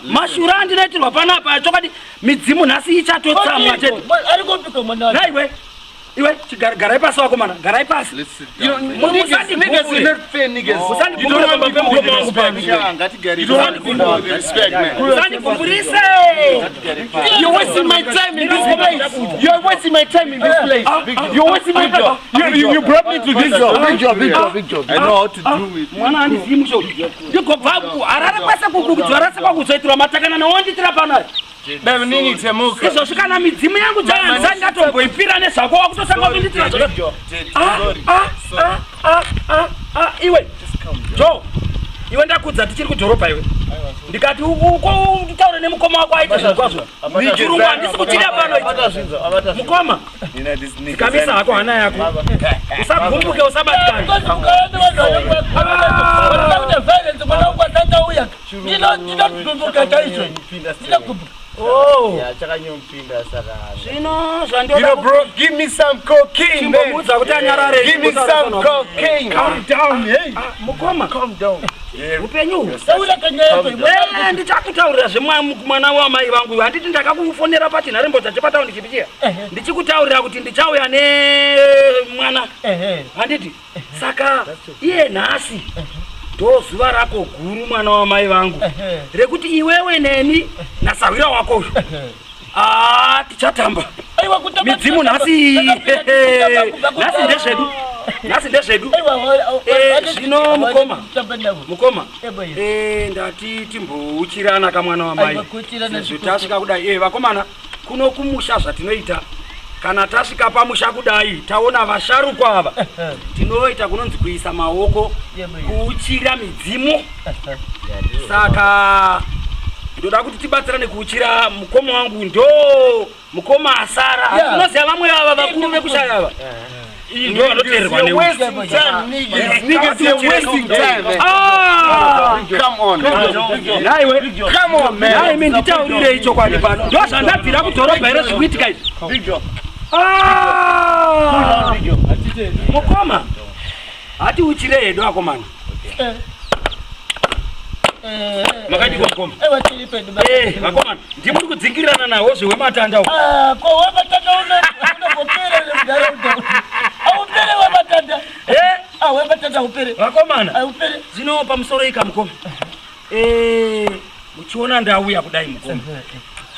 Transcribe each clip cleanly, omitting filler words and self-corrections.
Mashura ndinoitirwa panapa achokati midzimu nhasi ichatotsamwa chete. Arikopika mwana. Naiwe. Iwe garai pasi wako mana, garai pasi. Niggas is not fair niggas. You don't want to be You don't want to respect man. You're wasting my time in this place. You're wasting my time in this place. You're wasting my time. You brought me to this job. Big job. I know how to do it. Mwana andizimusho. Ndiko bhabu arara kwasa kukudzwara saka kuzoitira matakana naonditira pana. Baby nini tsemuka. Izosvika na midzimu yangu dzanza ngatomboipira nezvako wakutosanga kunditira. Iwe. Jo. Iwe ndakudza tichiri kudhorobha iwe. Ndikati uko utaure nemukoma wako aita zvakwazvo. Chirungu handisi kuchida pano ichi. Mukoma. Ndikamisa hako hana yako. Usagumbuke usabatikana. Oh, bro, give me some cocaine, man. Give me some cocaine. Calm down, hey. Mukoma, calm down. Upenyu. Ndichakutaurira zvemwana wamai vangu. Handiti ndakakufonera pachinharembozha chepataundi ndichipichira. Ndichikutaurira kuti ndichauya nemwana. Handiti. Saka iye nhasi ndozuva rako guru mwana wamai vangu. Rekuti iwewe neni nasawira wako. Tichatamba. Midzimu nhasi ndezvedu. Nhasi ndezvedu. Zvino mukoma. Ndati timbouchirana kamwana wamai. Sezvo tasvika kudai. Vakomana kuno kumusha zvatinoita. Kana tasvika pamusha kudai taona vasharukwa ava. Tinoita kunonzi kuisa maoko kuuchira midzimu. Saka ndoda kuti tibatsirane kuuchira mukoma wangu ndo mukoma asara. Unoziva vamwe ava vakuru vekushaya ava. Ndo vanoteerwa You're wasting time. Come on. Come on, man. Naiwe nditaurire icho kwani pano. Ndo zvandabvira kudhorobha ere zvikuitika izvi. Mukoma. Hati uchire hedu akomana. Makati kwa vakomana. Ndimuri kudzingirana nawo zvewematanda uko. Kwa wematanda unopera nemudharaunda. Aupere wematanda. Wematanda upere. Vakomana. Zvino pamusoro ika mukoma. Muchiona ndauya kudai mukoma.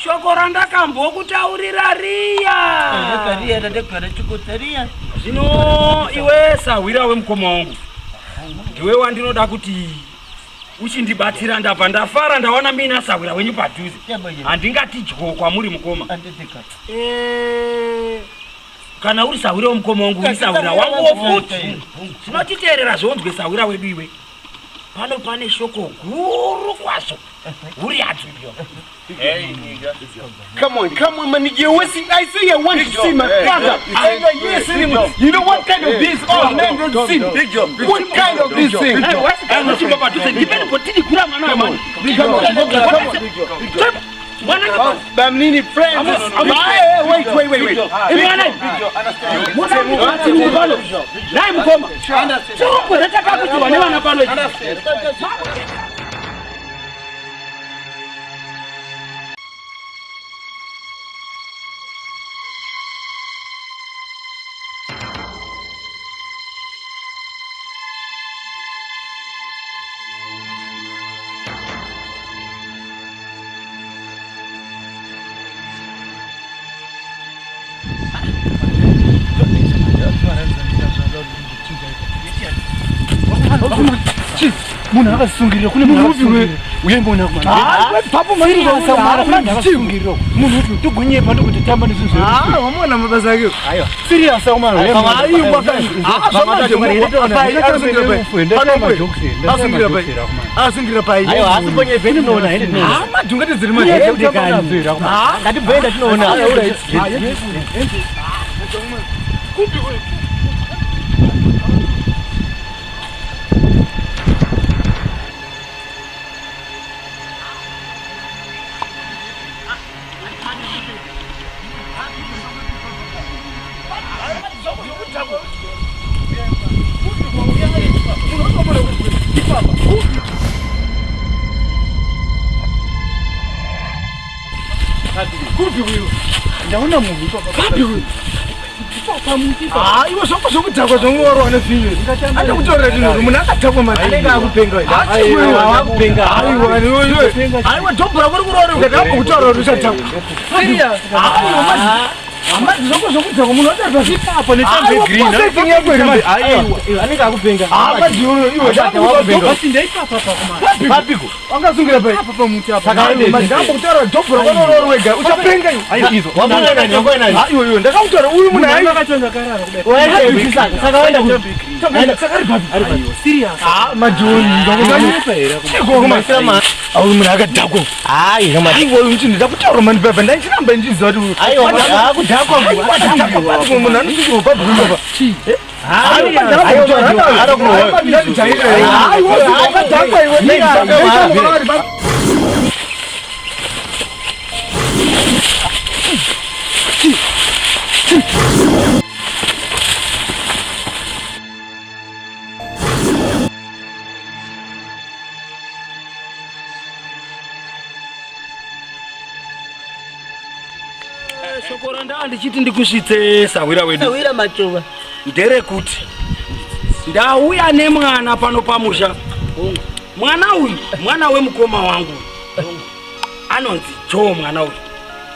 Shoko randakambokutaurira riya. Zvino iwe sahwira wemukoma wangu. Ndiwe wandinoda kuti uchindibatsira ndabva ndafara ndawana mina sahwira wenyu padhuze. Handingati dyo kwamuri mukoma. Kana uri sahwira wemukoma wangu uri sahwira wangu wofuti. Tinotiteerera zvonzwe sahwira wedu iwe. Pano pane shoko guru kwazvo. Uri hadzvibyo. Hey, nigga. Come on, man. You're wasting. I say you want to see my father. You know what kind of this old man don't see? What kind of this thing? Bamnini friends. Wait. Munhu akasungirira kune munhu akasungirira uyembona kumana papo mairi kwasamara akasungirira munhu uti tugunye pano kuti tamba nezvinhu wamona mabasa akeo aiwa serious aumana aiwa asungira pai aiwa asiponye vheni noona hende madhungati dziri madhungati ngatibvenda tinoona Kupi huyo? Ndaona munhu papa. Kupi huyo? Papa munhu. Iwe zvokudhakwa zvongoro anofinyo. Ata kutorera chinhu munhu akatakwa mari. Anenge akupenga. Akupenga. Aiwa dhobhura kuri kurori ukataka kutaura kuti uchatakwa. Serious. Amadi zvokudhakwa munhu otarwa zvipapo netambe green. Aiwa anenge akupenga. Amadi iwe zvakudhakwa. Basi ndaipapa papa. Papiko. Wangasungira pai. Papa munhu apa. Ndambo kutaura dhobhura kuri wega. Uchapenga iwe. Aiwa izvo. Wamuna nani yako nani? Iwe ndakakutaura uyu munhu ai. Akachonza karara kudai. Waenda saka waenda kuti. Saka ari papi. Aiwa serious. Madhoni ndakuzanyisa here kuma. Kumasira ma. Auyu munhu akadhakwa. Ai kama. Aiwa uyu chinhu ndakutaura mani baba ndaichiramba ndichiziva kuti. Aiwa akudhakwa. Munhu anosvika papi kumba. Chi. Shokora ndichiti ndikusvitse sawira wedu. Sawira machuva. Nderekuti ndauya nemwana pano pamusha. Mwana uyu mwana wemukoma wangu. Anonzi Joe mwana uyu.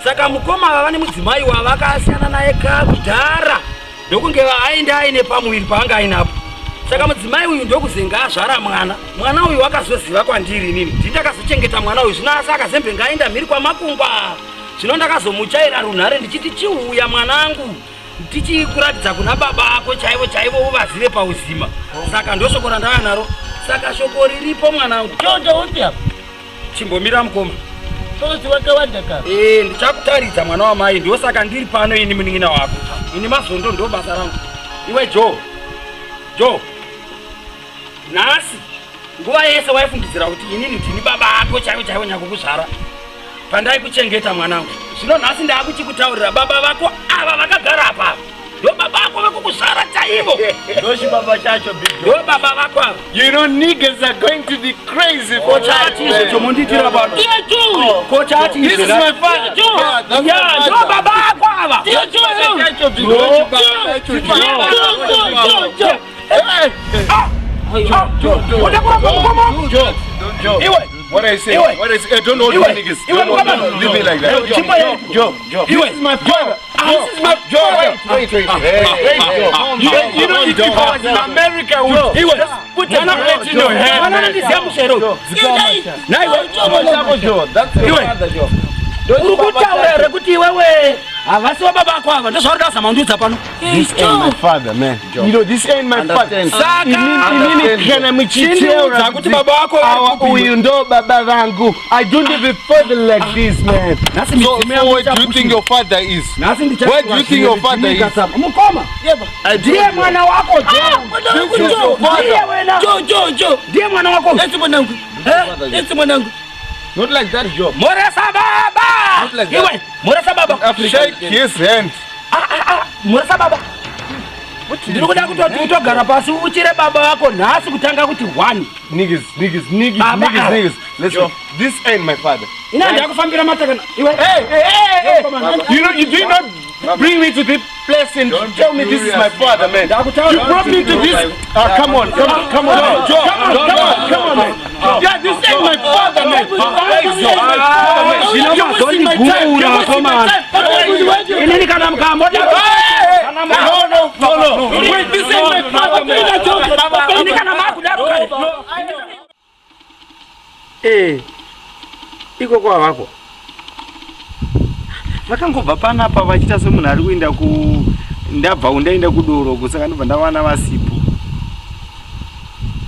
Saka mukoma vava nemudzimai wavakasiyana naye kudhara ndokunge vaenda aine pamuviri paanga ainapo. Saka mudzimai uyu ndokuzenga azvara mwana. Mwana uyu wakazoziva kwandiri inini. Ndindakazochengeta mwana uyu zvino asi akazembe ngaenda mhiri kwamakungwa. Zvino ndakazomuchaira runhare ndichiti chiuya mwanangu. Ndichikuratidza kuna baba ako chaivo chaivo uvazive pauzima. Saka ndoshoko randava naro. Saka shoko riripo mwanangu. Jojo upi apa? Chimbomira mukoma. Tozi wakawanda ka. Ndichakutaridza mwana wamai ndosaka ndiri pano ini munin'ina wako. Ini mazondo ndo basa rangu. Iwe Joe. Nhasi nguva yese waifungidzira kuti inini ndini baba ako chaivo nyakukuzvara. Pandai kuchengeta mwanangu. Zvino nhasi ndakuchikutaurira baba vako ava vakagara apa. Ndo baba vako vakukuzvara chaivo. Ndoshi baba chacho big. Ndo baba vako ava. You know niggas are going to be crazy for that. Chomonditira baba. Kochati. This is my father. Yeah, ndo baba vako ava. Joe. What I say? Don't hold me niggas. Don't leave me like that. Joe. This is my father. This is my Joe. Wait. You know if I was in America, he would put a bullet in your head. Joe. That's your father, Joe. Urukutaurere kuti wewe avasiwa baba ako ava ndozvaurikazama undudza pano. This ain't my father, man. You know this ain't my father. Inini kana muchiteura kuti baba wako uyu ndo baba vangu. I don't even father like this, man. So where do you think your father is? Where do you think your father is? Mukoma. Ndiye mwana wako Joe. Ndiye mwana wako. Eti mwanangu. Not like that, Joe. Moresa baba. Not like that. Moresa baba. Shake his hand. Moresa baba. Ndiri kuda kuti utogara pasi uchire baba wako nhasi kutanga kuti 1. Niggas. Listen, this ain't my father. Ina ndakufambira matakana. Iwe. Hey. You do not bring me to this place and tell me this is my father, man. You brought me to this. Come on, Joe. Come on, man. Yeah, this ain't my father, man. Inini kana mkamboda. No. Wait, this ain't my father, man. Inini kana makuda. Iko kwa wako. Vakangobva panapa vachita semunhu ari kuenda ndabva undaenda kudoro kusaka ndobva ndavana vasipo.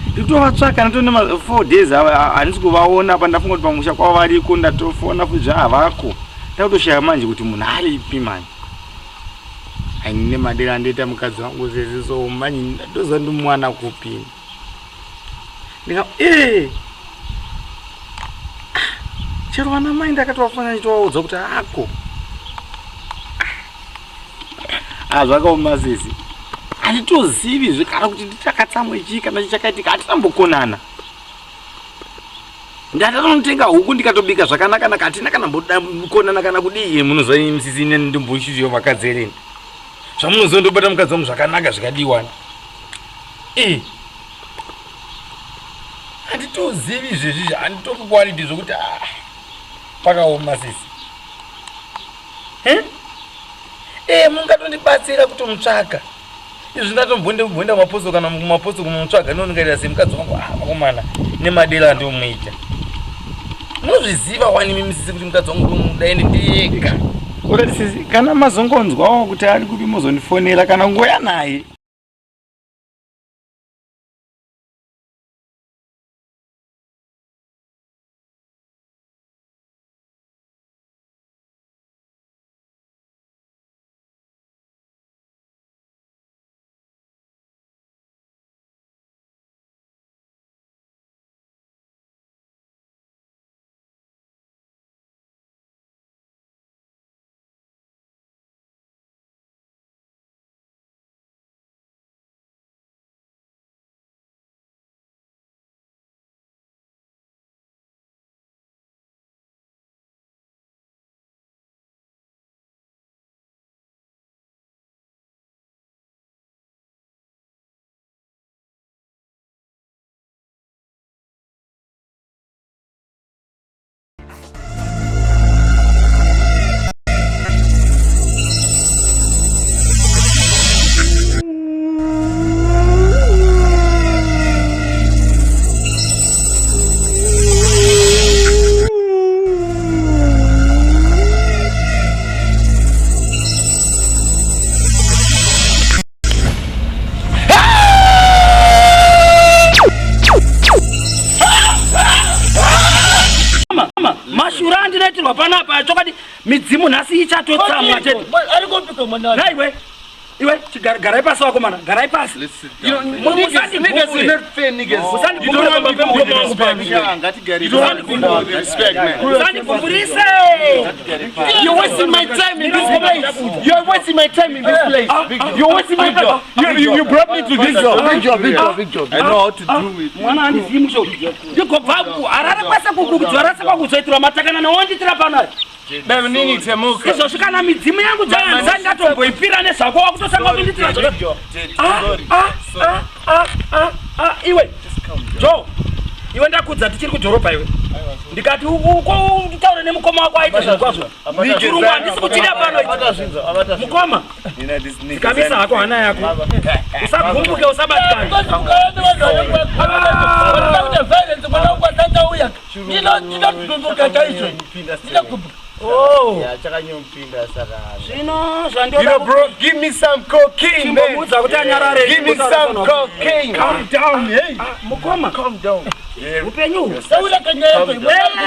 Nditovatsvaka ndotone 4 days handisi kuvaona pandafunga kuti pamusha kwavo variko ndatofona futi zvavako. Ndakutoshaya manje kuti munhu aripi mani. Ainine madera ndoita mukadzi wangu sezi so manje ndoza ndimwana kupi. Ndika chero vana mai ndakatovafanira nditovaudza kuti ako. Zvakaoma sisi. Handitozivi kana kuti ndichakatsamwe chii kana chichakaitika hatisambokonana. Ndatonotenga huku ndikatobika zvakanaka nakatina kana mbodakona kana kudii munozoi msisine ndimboshizio vakadzereni. Zvamunozondobata mukadzi wangu zvakanaka zvikadiwana. Handitozivi izvezvi handitokukwaliti zvokuti pakaoma sisi. Mungatondibatsira kutomutsvaka. Izvi ndatombonda maposo kana maposo kumutsvaga ndonongaita semukadzi wangu vakomana nemadela andomuita. Munozviziva wani mimi sisi kuti mukadzi wangu ndomudaini ndiyega. Uri sisi kana mazongonzwawo kuti ari kuti muzondifonera kana ngoya naye. Panapa chokati midzimu nhasi ichatotsamwa chete. Ari kopika mwana. Naiwe. Iwe garai pasi wakomana, garai pasi. You're wasting my time in this place. You're wasting my time in this place. You're wasting my time. You brought me to this job. Big job. I know how to do it. Mwana andizimusho. Ndiko bvaku arara pasa kukudzora saka kuzoitira matakana naonditira panai. Baby nini temuka. Izosvika na midzimu yangu dzanza ngatomboipira nezvako wakutosanga kunditira. Iwe. Jo. Iwe ndakudza tichiri kudhorobha iwe. Ndikati uko utaure nemukoma wako aita zvakwazvo. Chirungu handisi kuchida pano ichi. Mukoma. Kamisa hako hana yako. Usagumbuke usabatikana. Oh, yeah, chakanyompinda saka. Zvino zvandoda. You know, bro, give me some cocaine, man. Give me some cocaine. Calm down, hey. Mukoma, calm down. Upenyu. Saula kanyapo.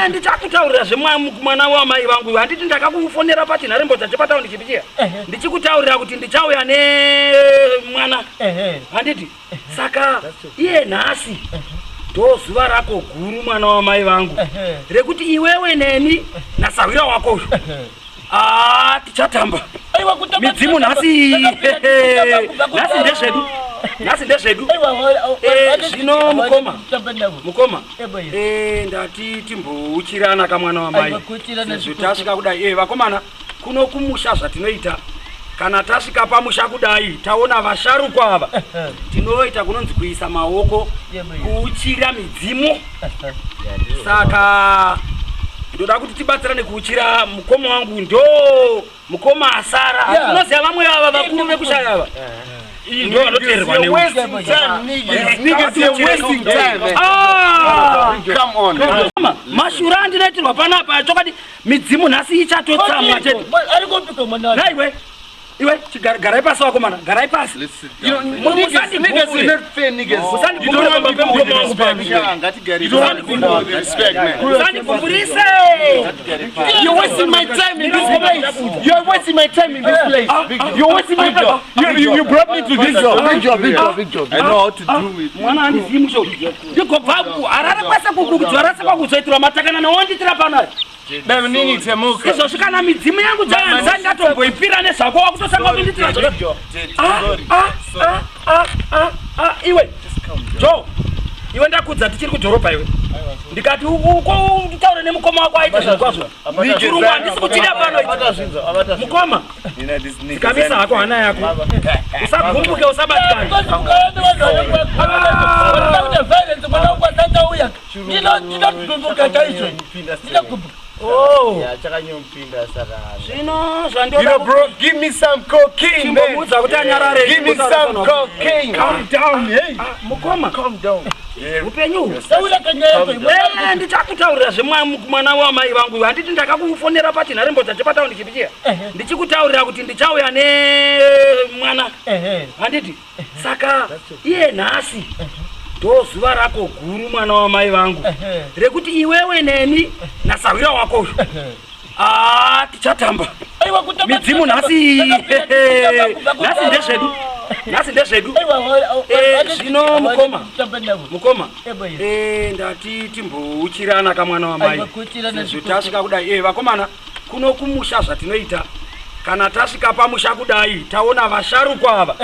Ndichakutaurira zvemwana wamai vangu. Handiti ndakakufonera pati nharembo dzachipata ndichipichira. Ndichikutaurira kuti ndichauya nemwana. Handiti. Saka iye nhasi. Do zuva rako guru mwana wamai vangu. Rekuti iwewe neni nasawira wako. Tichatamba. Midzimu nhasi. Nhasi ndezvedu. Zvino mukoma. Ndati timbouchirana kamwana wamai. Tasvika kudai. Vakomana kuno kumusha zvatinoita. Kana tasvika pamusha kudai taona vasharukwa ava tinoita kunonzi kuisa maoko kuuchira midzimu. Saka ndoda kuti tibatsirane kuuchira mukoma wangu ndo mukoma asara. Tinoziva vamwe ava vakuru vekushaya ava. Ndo vanoteerwa Niggas, you're wasting time. Come on. Mashura ndinoitirwa panapa chokati midzimu nhasi ichatotsamwa chete. Ari kopika mwana. Naiwe. Iwe garai pasi wakomana, garai pasi. Niggas, you're not fair, niggas. You don't want me to respect, man. You're wasting my time in this place. You're wasting my time in this place. You're wasting my time. You brought me to this job. Big job. I know how to do it. Mwana andizimusho. Ndiko bvaku arara pasa kukudzora saka kuzoitira matakana naonditira panai. Baby nini temuka. Izosvika na midzimu yangu dzanza ngatomboipira nezvako wakutosanga kunditira. Iwe. Jo. Iwe ndakudza tichiri kudhorobha iwe. Ndikati uko utaure nemukoma wako aite zvakwazvo. Chirungu handisi kuchida pano ichi. Mukoma. Sikamisa hako hana yako. Usagumbuke usabatikana. Oh, bro, give me some cocaine, man. Give me some cocaine. Calm down, hey. Mukoma, calm down. Upenyu. Ndichakutaurira zvemwana wamai vangu. Handiti ndakakufonera pati nharembo dzachipataundi chipichira. Ndichikutaurira kuti ndichauya nemwana. Handiti. Saka iye nhasi ndozuva rako guru mwana wamai vangu. Rekuti iwewe neni nasawira wako. Tichatamba. Midzimu nhasi. Nhasi ndezvedu. Nhasi ndezvedu. Zvino mukoma. Ndati timbouchirana kamwana wamai. Sezvo tasvika kudai. Vakomana kuno kumusha zvatinoita. Kana tasvika pamusha kudai taona vasharukwa ava.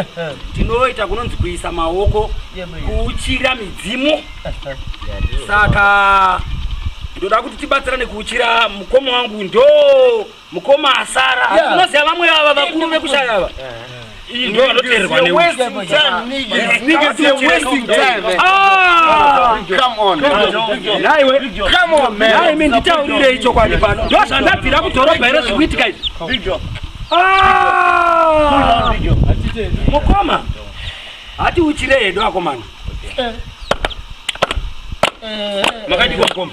Tinoita kunonzi kuisa maoko kuuchira midzimu. Saka ndoda kuti tibatsirane kuuchira mukoma wangu ndo mukoma asara. Tinoziva vamwe ava vakuru vekushaya ava. Ndo vanoteerwa Niggas are wasting time, man. Come on, naiwe. Come on, man. Naime nditaurire icho kwani pano. Ndo zvandabvira kudhorobha ere zvikuitika izvi. Mukoma. Hati uchire hedu akomana. Makati kwa mukoma.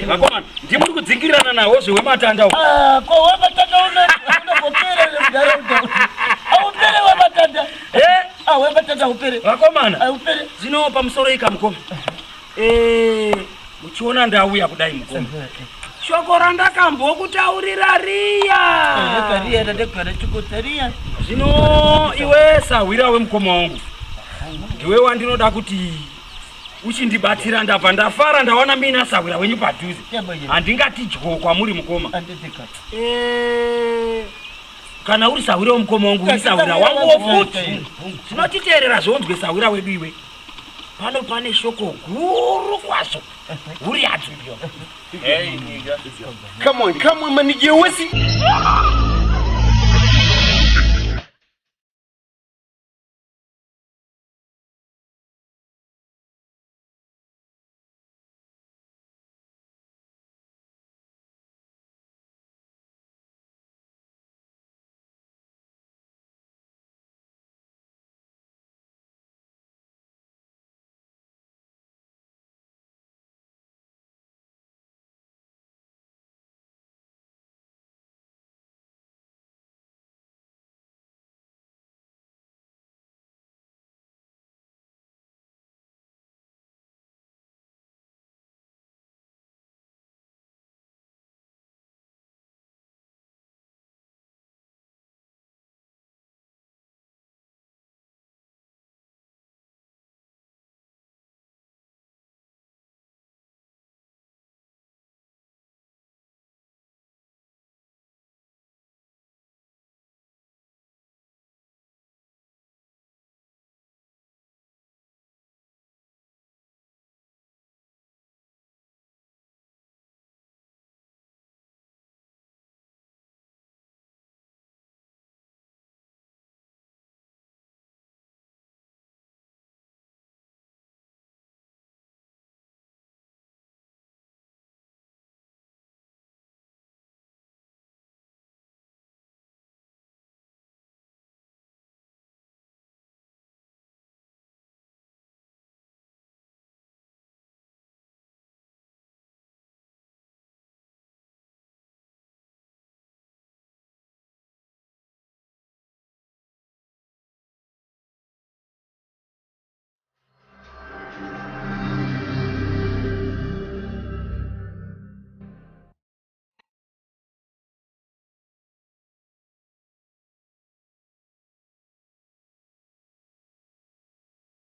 Vakomana, ndimuri kudzingirirana nawo zvewematanda uko. Kwa wematanda unopera munharaunda. Aupere wematanda. Wematanda upere. Vakomana. Upere. Zvino pamusoro ika mukoma. Uchiona ndauya kudai mukoma. Shoko randakambokutaurira riya. Ndakagara chikotaria. Zvino iwe sahwira wemukoma wangu. Ndiwe wandinoda kuti uchindibatsira ndabva ndafara ndaona mina sahwira wenyu padhuze. Handingati dyo kwamuri mukoma. Kana uri sahwira wemukoma wangu uri sahwira wangu wofuti. Tinotiteerera zvonzwe sahwira wedu iwe. Pano pane shoko guru kwazvo. Uri hadzo. Hey, nigga. Come on, man. You're wasting.